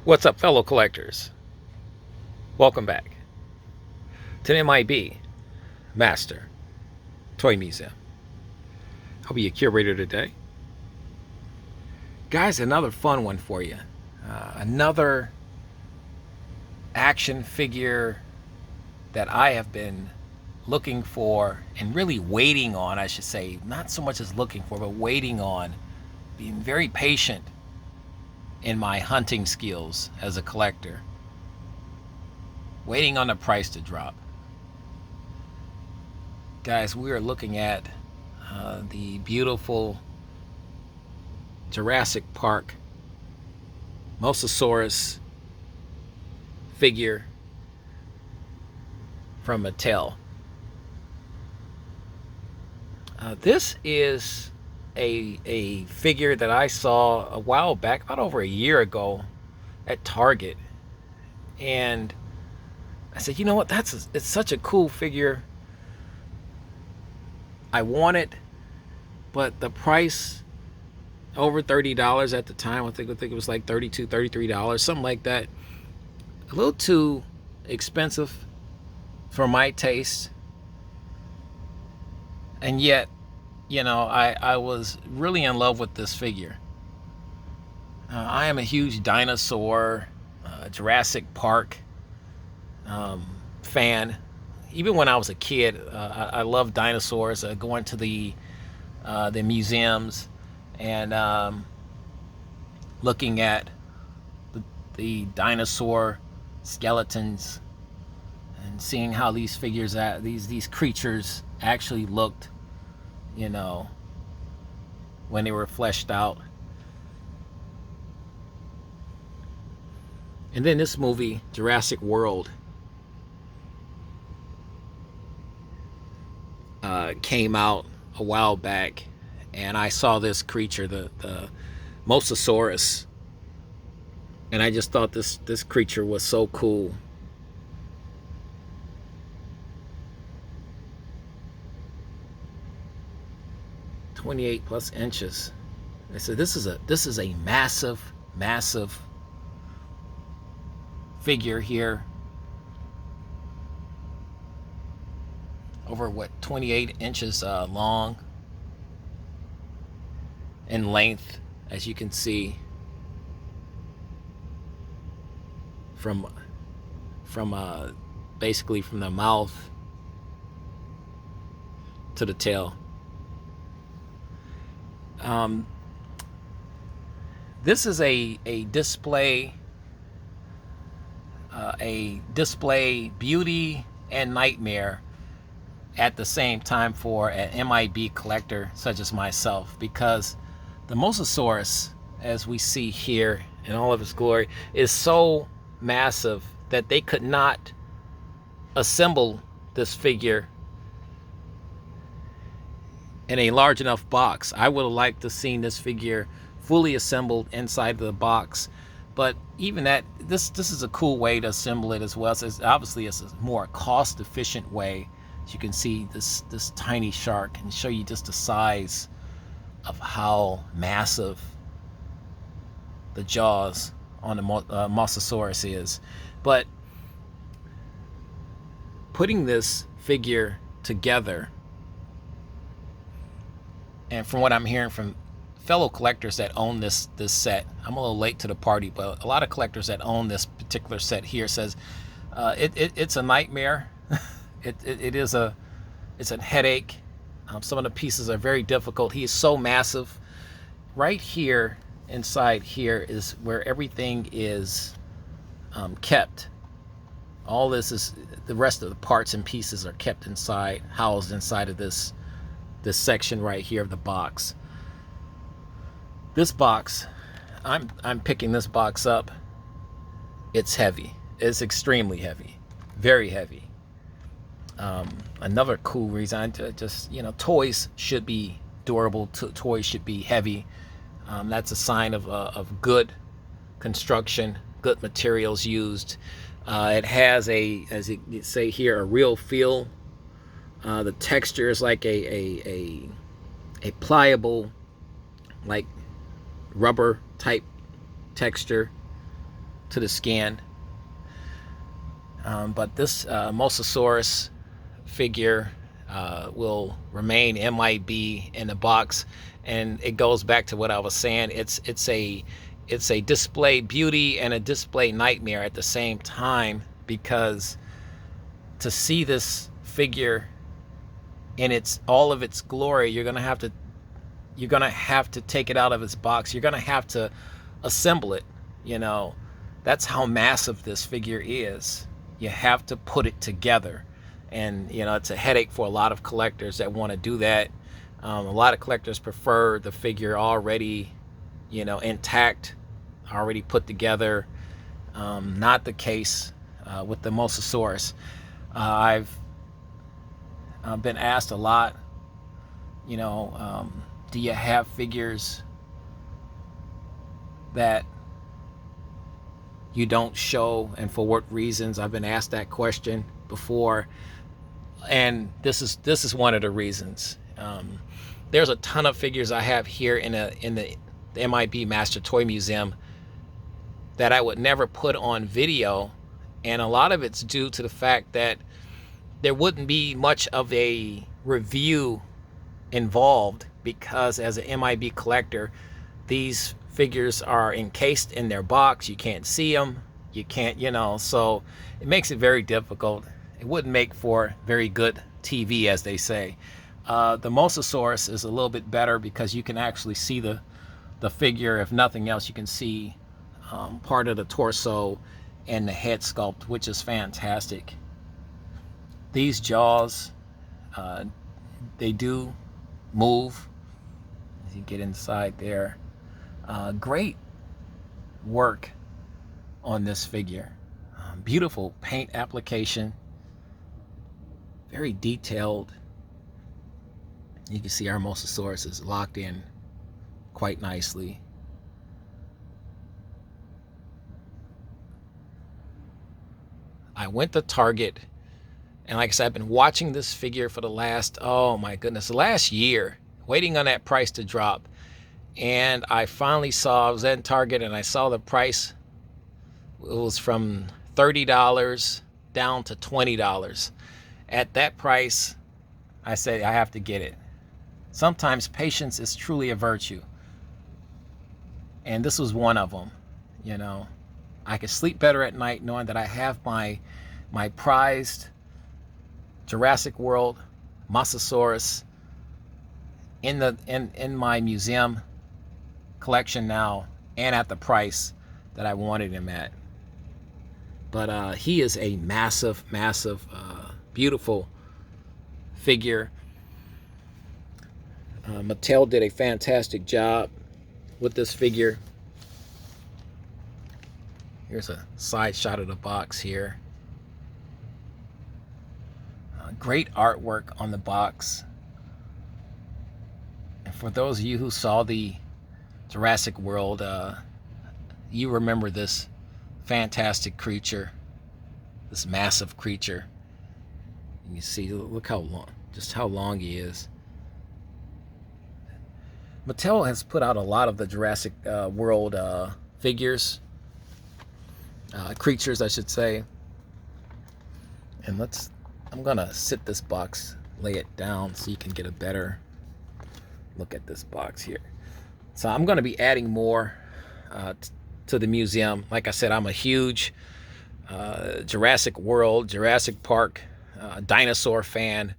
What's up, fellow collectors? Welcome back to the MIB Master Toy Museum. I'll be your curator today. Guys, another fun one for you. Another action figure that I have been looking for and really waiting on, I should say. Not so much as looking for, but waiting on. Being very patient in my hunting skills as a collector, waiting on the price to drop. Guys, we are looking at the beautiful Jurassic Park Mosasaurus figure from Mattel. This is a figure that I saw a while back, about over a year ago, at Target, and I said, you know what? It's such a cool figure. I want it, but the price, over $30 at the time. I think it was like $32, $33, something like that. A little too expensive for my taste, and yet, you know, I was really in love with this figure. I am a huge dinosaur, Jurassic Park fan. Even when I was a kid, I loved dinosaurs. Going to the museums and looking at the dinosaur skeletons and seeing how these figures, these creatures actually looked, you know, when they were fleshed out. And then this movie, Jurassic World, came out a while back, and I saw this creature, the Mosasaurus, and I just thought this creature was so cool. +28 inches. I said this is a massive figure here. Over 28 inches long in length, as you can see from basically from the mouth to the tail. This is a display beauty and nightmare at the same time for an MIB collector such as myself, because the Mosasaurus, as we see here in all of its glory, is so massive that they could not assemble this figure in a large enough box. I would have liked to seen this figure fully assembled inside of the box, but even that, this is a cool way to assemble it as well. So obviously it's a more cost efficient way. As you can see, this tiny shark, and show you just the size of how massive the jaws on the Mosasaurus is. But putting this figure together, and from what I'm hearing from fellow collectors that own this set, I'm a little late to the party, but a lot of collectors that own this particular set here says it's a nightmare. It's a headache. Some of the pieces are very difficult. He is so massive. Right here, inside here, is where everything is kept. All this is, the rest of the parts and pieces are kept inside, housed inside of this section right here of the box. This box, I'm picking this box up. It's heavy. It's extremely heavy, very heavy. Another cool reason, just, you know, toys should be durable. Toys should be heavy. That's a sign of good construction, good materials used. It has as you say here, a real feel. The texture is like a pliable, like rubber type texture. to the skin. But this Mosasaurus figure will remain MIB in the box, and it goes back to what I was saying. It's a display beauty and a display nightmare at the same time, because to see this figure in all of its glory, you're gonna have to take it out of its box. You're gonna have to assemble it. That's how massive this figure is. You have to put it together, and it's a headache for a lot of collectors that want to do that. A lot of collectors prefer the figure already intact, already put together. Not the case with the Mosasaurus. I've been asked a lot, do you have figures that you don't show, and for what reasons? I've been asked that question before, and this is one of the reasons. There's a ton of figures I have here in the MIB Master Toy Museum that I would never put on video, and a lot of it's due to the fact that there wouldn't be much of a review involved, because as an MIB collector, these figures are encased in their box. You can't see them. You can't, so it makes it very difficult. It wouldn't make for very good TV, as they say. The Mosasaurus is a little bit better because you can actually see the figure. If nothing else, you can see part of the torso and the head sculpt, which is fantastic. These jaws, they do move as you get inside there. Great work on this figure. Beautiful paint application, very detailed. You can see our Mosasaurus is locked in quite nicely. I went to Target, and like I said, I've been watching this figure for the last, oh my goodness, the last year, waiting on that price to drop. And I finally I was at Target, and I saw the price. It was from $30 down to $20. At that price, I said, I have to get it. Sometimes patience is truly a virtue, and this was one of them. I could sleep better at night knowing that I have my prized Jurassic World Mosasaurus in my museum collection now, and at the price that I wanted him at. But he is a massive, beautiful figure. Mattel did a fantastic job with this figure. Here's a side shot of the box here. Great artwork on the box. And for those of you who saw the Jurassic World, you remember this fantastic creature, this massive creature. And you see, look how long, just how long he is. Mattel has put out a lot of the Jurassic World figures, creatures, I should say. And I'm gonna sit this box, lay it down so you can get a better look at this box here. So I'm gonna be adding more to the museum. Like I said, I'm a huge Jurassic World, Jurassic Park dinosaur fan.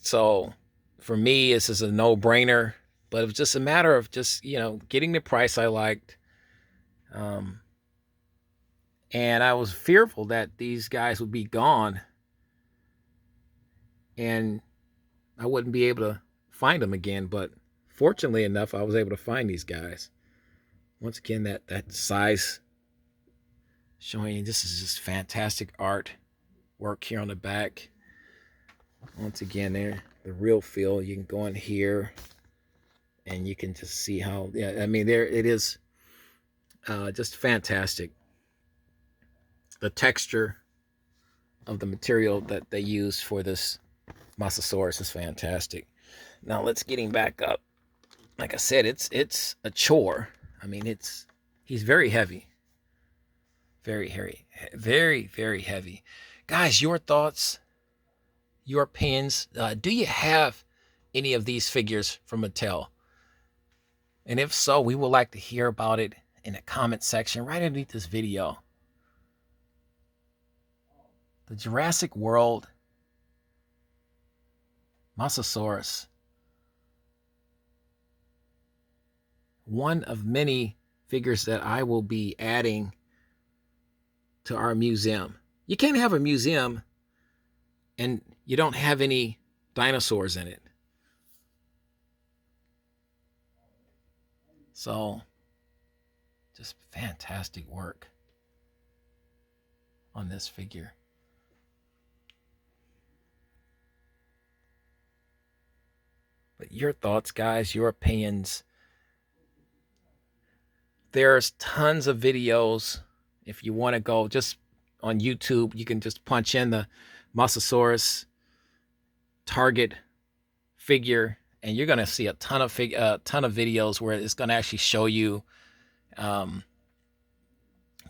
So for me, this is a no-brainer. But it was just a matter of just, getting the price I liked. And I was fearful that these guys would be gone, and I wouldn't be able to find them again. But fortunately enough, I was able to find these guys. Once again, that size showing you, this is just fantastic art work here on the back. Once again, there, the real feel. You can go in here, and you can just see how, yeah, I mean, there it is, just fantastic. The texture of the material that they used for this Mosasaurus is fantastic. Now let's get him back up. Like I said, it's a chore. I mean, he's very heavy. Very heavy. Very, very heavy. Guys, your thoughts, your opinions. Do you have any of these figures from Mattel? And if so, we would like to hear about it in the comment section right underneath this video. The Jurassic World Mosasaurus. One of many figures that I will be adding to our museum. You can't have a museum and you don't have any dinosaurs in it. So, just fantastic work on this figure. But your thoughts, guys, your opinions. There's tons of videos. If you want to go just on YouTube, you can just punch in the Mosasaurus target figure, and you're going to see a ton of videos where it's going to actually show you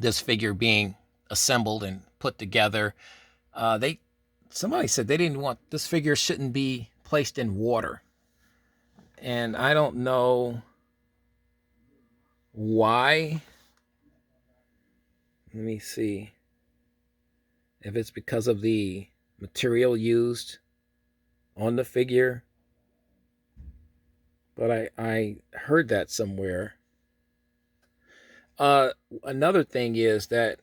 this figure being assembled and put together. Somebody said they didn't want this figure shouldn't be placed in water, and I don't know why. Let me see if it's because of the material used on the figure, but I heard that somewhere. Another thing is that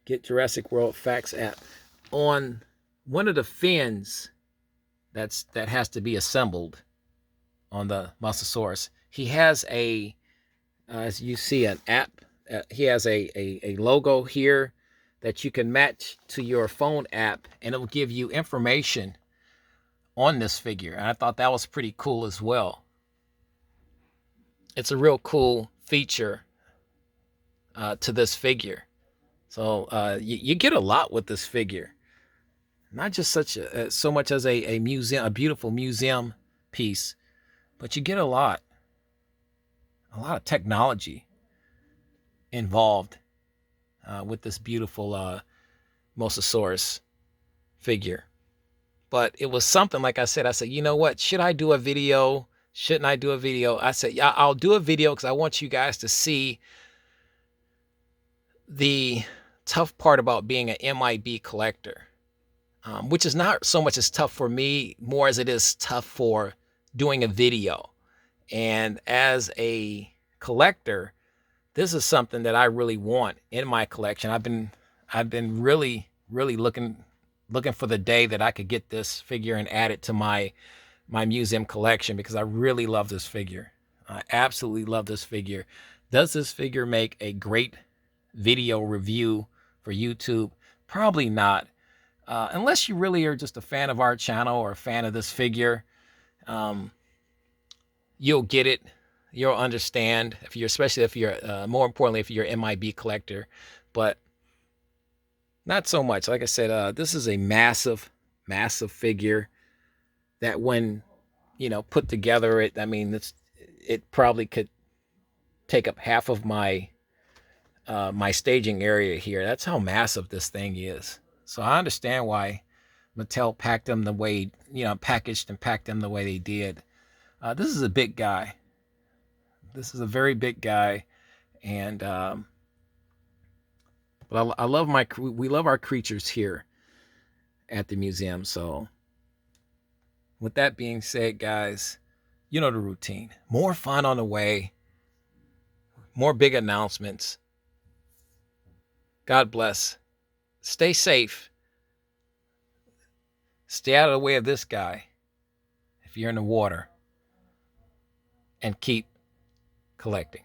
Get Jurassic World Facts app, on one of the fins that has to be assembled on the Mosasaurus, he has a as you see an app. He has a logo here that you can match to your phone app, and it will give you information on this figure. And I thought that was pretty cool as well. It's a real cool feature to this figure. So you get a lot with this figure. Not just so much as a museum, a beautiful museum piece, but you get a lot of technology involved with this beautiful Mosasaurus figure. But it was something, like I said, you know what? Should I do a video? Shouldn't I do a video? I said, yeah, I'll do a video because I want you guys to see the tough part about being an MIB collector, which is not so much as tough for me, more as it is tough for doing a video. And as a collector, this is something that I really want in my collection. I've been really looking for the day that I could get this figure and add it to my museum collection, because I really love this figure. I absolutely love this figure. Does this figure make a great video review for YouTube? Probably not, unless you really are just a fan of our channel or a fan of this figure. You'll get it. You'll understand, especially if you're more importantly, if you're an MIB collector. But not so much. Like I said, this is a massive figure that, when put together, it probably could take up half of my my staging area here. That's how massive this thing is. So I understand why Mattel packed them the way, packaged and packed them the way they did. This is a big guy. This is a very big guy, and but I love we love our creatures here at the museum. So with that being said, guys, you know the routine. More fun on the way. More big announcements. God bless. Stay safe. Stay out of the way of this guy if you're in the water. And keep collecting.